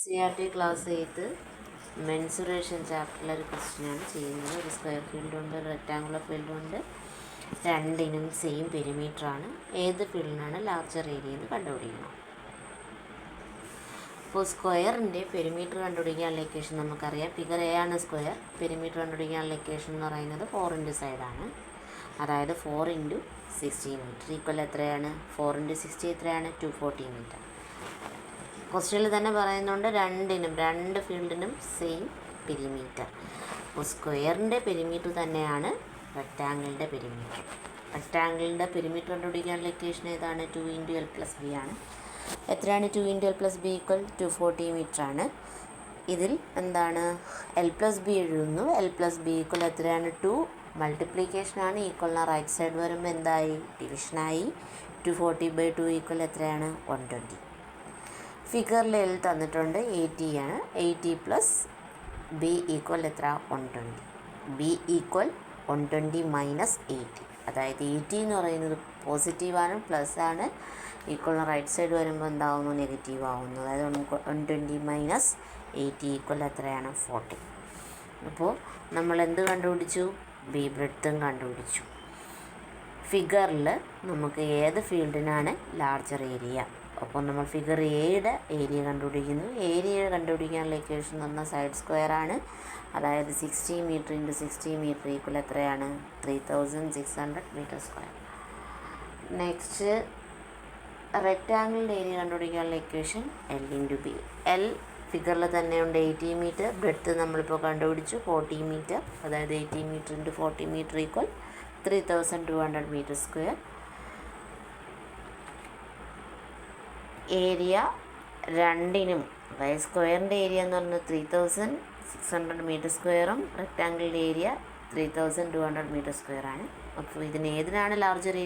CRT class 8 mensuration ചാപ്റ്ററിലെ ഒരു ക്വസ്റ്റ്യനാണ് ചെയ്യുന്നത്. ഒരു സ്ക്വയർ ഫീൽഡുണ്ട്, ഒരു റെക്റ്റാങ്കുലർ ഫീൽഡുണ്ട്. രണ്ടിനും സെയിം പെരിമീറ്ററാണ്. ഏത് ഫീൽഡിനാണ് ലാർജർ ഏരിയ എന്ന് കണ്ടുപിടിക്കണം. അപ്പോൾ സ്ക്വയറിൻ്റെ പെരിമീറ്റർ കണ്ടുപിടിക്കാനുള്ള ഇക്വേഷൻ നമുക്കറിയാം. ഫിഗർ എ ആണ് സ്ക്വയർ. പെരിമീറ്റർ കണ്ടുപിടിക്കാനുള്ള ഇക്വേഷൻ എന്ന് പറയുന്നത് 4 ഇൻറ്റു സൈഡാണ്. അതായത് 4 ഇൻറ്റു 60 മീറ്റർ ഈക്വൽ എത്രയാണ്? 4 ഇൻറ്റു 60 എത്രയാണ്? 240 മീറ്റർ. ക്വസ്റ്റ്യനിൽ തന്നെ പറയുന്നുണ്ട് രണ്ട് ഫീൽഡിനും സെയിം പെരിമീറ്റർ. അപ്പോൾ സ്ക്വയറിൻ്റെ പെരിമീറ്റർ തന്നെയാണ് റെക്റ്റാങ്കിളിൻ്റെ പെരിമീറ്റർ. റെക്റ്റാങ്കിളിൻ്റെ പെരിമീറ്റർ കണ്ടുപിടിക്കാനുള്ള ഇക്വേഷൻ ഏതാണ്? 2 ഇൻറ്റു എൽ പ്ലസ് ബി ആണ്. എത്രയാണ് 2 into L plus B equal 240 metre ആണ്. ഇതിൽ എന്താണ് എൽ പ്ലസ് ബി എഴുതുന്നു. എൽ പ്ലസ് ബി ഈക്വൽ എത്രയാണ്? 2 മൾട്ടിപ്ലിക്കേഷനാണ്. ഈക്വലിന് റൈറ്റ് സൈഡ് വരുമ്പോൾ എന്തായി? ഡിവിഷനായി. 240/2 ഈക്വൽ എത്രയാണ്? 120. ഫിഗറിൽ എൽ തന്നിട്ടുണ്ട് 80 ആണ്. 80 പ്ലസ് ബി ഈക്വൽ എത്ര? 120. B equal 120 minus 80. അതായത് 80 എന്ന് പറയുന്നത് പോസിറ്റീവാണ്, പ്ലസ് ആണ്. ഈക്വലിന് റൈറ്റ് സൈഡ് വരുമ്പോൾ എന്താവുന്നു? നെഗറ്റീവ് ആവുന്നു. അതായത് 120 മൈനസ് 80 ഈക്വൽ എത്രയാണ്? 40. അപ്പോൾ നമ്മൾ എന്ത് കണ്ടുപിടിച്ചു? ബി ബ്രെഡ്ത്തും കണ്ടുപിടിച്ചു. ഫിഗറിൽ നമുക്ക് ഏത് ഫീൽഡിനാണ് ലാർജർ ഏരിയ? അപ്പോൾ നമ്മൾ ഫിഗർ എയുടെ ഏരിയ കണ്ടുപിടിക്കുന്നു. ഏരിയ കണ്ടുപിടിക്കാനുള്ള ഇക്വേഷൻ എന്ന് പറഞ്ഞാൽ സൈഡ് സ്ക്വയർ ആണ്. അതായത് 60 മീറ്റർ ഇൻറ്റു 60 മീറ്റർ ഈക്വൽ എത്രയാണ്? 3600 മീറ്റർ സ്ക്വയർ. നെക്സ്റ്റ് റെക്റ്റാങ്കിളിൻ്റെ ഏരിയ കണ്ടുപിടിക്കാനുള്ള equation L into B. L ഫിഗറിൽ തന്നെയുണ്ട് 80 മീറ്റർ. ബ്രെഡ്ത്ത് നമ്മളിപ്പോൾ കണ്ടുപിടിച്ചു 40 മീറ്റർ. അതായത് 80 metre into 40 metre equal 3200 metre square. Area രണ്ടിനും, അതായത് സ്ക്വയറിൻ്റെ ഏരിയ എന്ന് പറഞ്ഞാൽ 3600 മീറ്റർ സ്ക്വയറും റെക്റ്റാങ്കിളിൻ്റെ ഏരിയ 3200 മീറ്റർ സ്ക്വയറാണ്. അപ്പോൾ ഇതിന് ഏതിനാണ് ലാർജർ ഏരിയ?